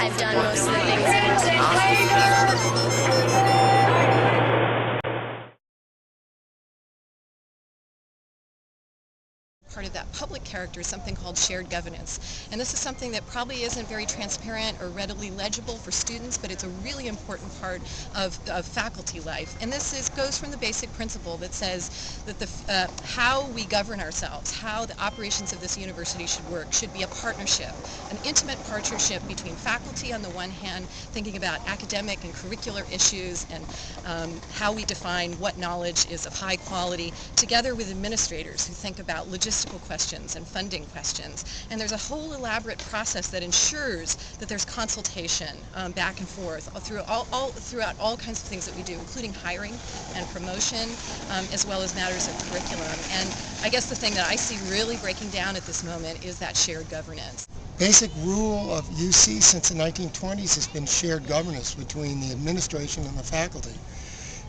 I've done most of the things that part of that public character is something called shared governance. And this is something that probably isn't very transparent or readily legible for students, but it's a really important part of faculty life. And this goes from the basic principle that says that how we govern ourselves, how the operations of this university should work, should be a partnership, an intimate partnership between faculty on the one hand, thinking about academic and curricular issues and how we define what knowledge is of high quality, together with administrators who think about logistical questions and funding questions. And there's a whole elaborate process that ensures that there's consultation back and forth throughout all kinds of things that we do, including hiring and promotion, as well as matters of curriculum. And I guess the thing that I see really breaking down at this moment is that shared governance. Basic rule of UC since the 1920s has been shared governance between the administration and the faculty.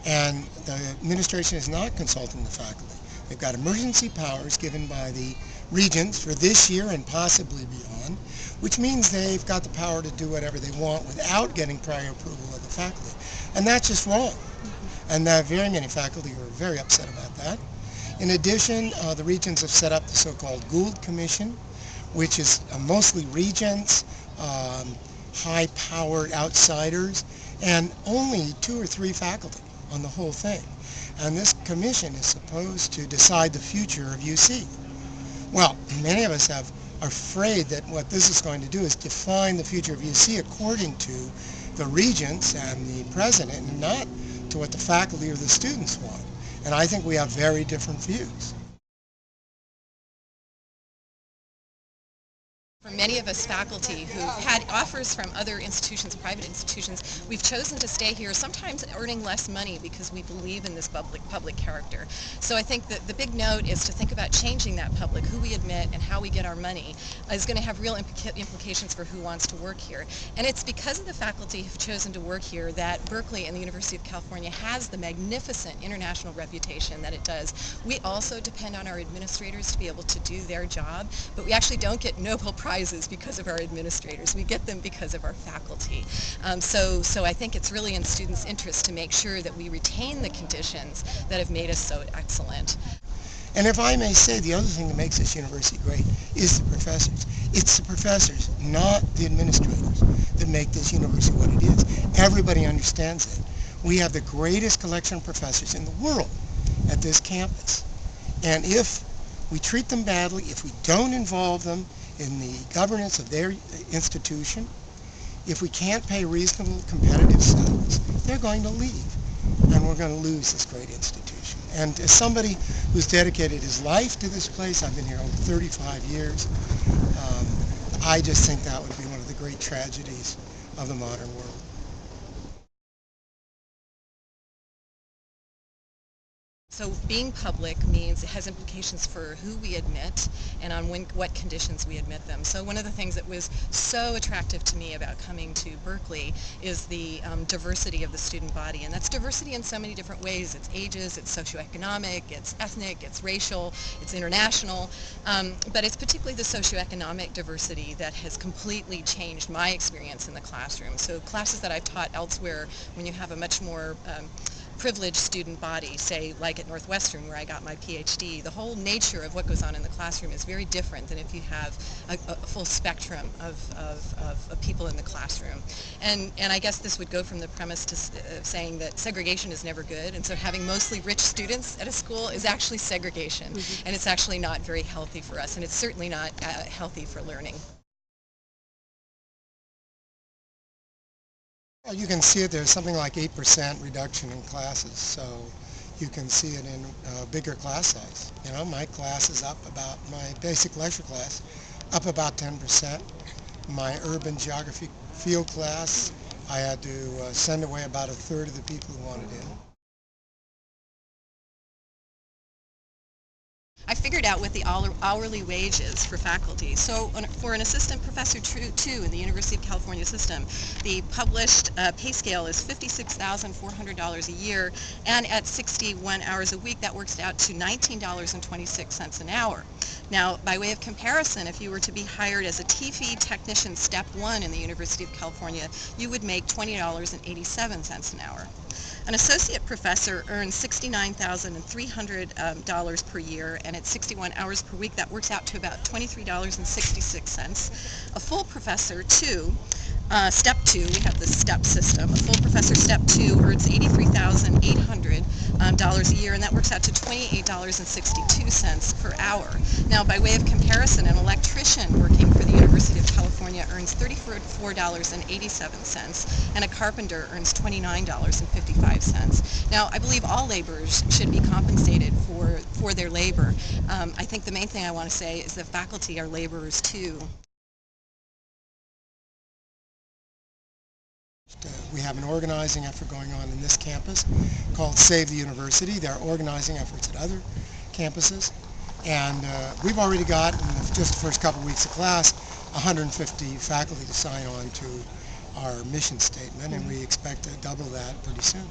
And the administration is not consulting the faculty. They've got emergency powers given by the regents for this year and possibly beyond, which means they've got the power to do whatever they want without getting prior approval of the faculty. And that's just wrong. And very many faculty are very upset about that. In addition, the regents have set up the so-called Gould Commission, which is mostly regents, high-powered outsiders, and only 2 or 3 faculty on the whole thing. And this commission is supposed to decide the future of UC. Well, many of us are afraid that what this is going to do is define the future of UC according to the regents and the president, and not to what the faculty or the students want. And I think we have very different views. For many of us faculty who've had offers from other institutions, private institutions, we've chosen to stay here, sometimes earning less money because we believe in this public character. So I think that the big note is to think about changing that public, who we admit and how we get our money, is going to have real implications for who wants to work here. And it's because of the faculty who've chosen to work here that Berkeley and the University of California has the magnificent international reputation that it does. We also depend on our administrators to be able to do their job, but we actually don't get Nobel Prizes because of our administrators. We get them because of our faculty. So I think it's really in students' interest to make sure that we retain the conditions that have made us so excellent. And if I may say, the other thing that makes this university great is the professors. It's the professors, not the administrators, that make this university what it is. Everybody understands it. We have the greatest collection of professors in the world at this campus. And if we treat them badly, if we don't involve them in the governance of their institution, if we can't pay reasonable competitive salaries, they're going to leave. And we're going to lose this great institution. And as somebody who's dedicated his life to this place, I've been here over 35 years, I just think that would be one of the great tragedies of the modern world. So being public means it has implications for who we admit and on what conditions we admit them. So one of the things that was so attractive to me about coming to Berkeley is the diversity of the student body. And that's diversity in so many different ways. It's ages, it's socioeconomic, it's ethnic, it's racial, it's international. But it's particularly the socioeconomic diversity that has completely changed my experience in the classroom. So classes that I've taught elsewhere, when you have a much more privileged student body, say like at Northwestern where I got my PhD, the whole nature of what goes on in the classroom is very different than if you have a full spectrum of people in the classroom. And I guess this would go from the premise to saying that segregation is never good, and so having mostly rich students at a school is actually segregation, and it's actually not very healthy for us, and it's certainly not healthy for learning. Well, you can see it. There's something like 8% reduction in classes, so you can see it in bigger class size. You know, my class is up about, my basic lecture class, up about 10%. My urban geography field class, I had to send away about 1/3 of the people who wanted in. I figured out what the hourly wage is for faculty. So for an assistant professor 2 in the University of California system, the published pay scale is $56,400 a year, and at 61 hours a week, that works out to $19.26 an hour. Now, by way of comparison, if you were to be hired as a TIFE technician step 1 in the University of California, you would make $20.87 an hour. An associate professor earns $69,300 per year, and at 61 hours per week, that works out to about $23.66. A full professor, too, step 2, we have the step system. A full professor step 2 earns $83,800 a year, and that works out to $28.62 per hour. Now, by way of comparison, an electrician working for the University of California earns $34.87, and a carpenter earns $29.55. Now, I believe all laborers should be compensated for their labor. I think the main thing I want to say is that faculty are laborers too. We have an organizing effort going on in this campus called Save the University. There are organizing efforts at other campuses. And we've already got, in just the first couple of weeks of class, 150 faculty to sign on to our mission statement, and we expect to double that pretty soon.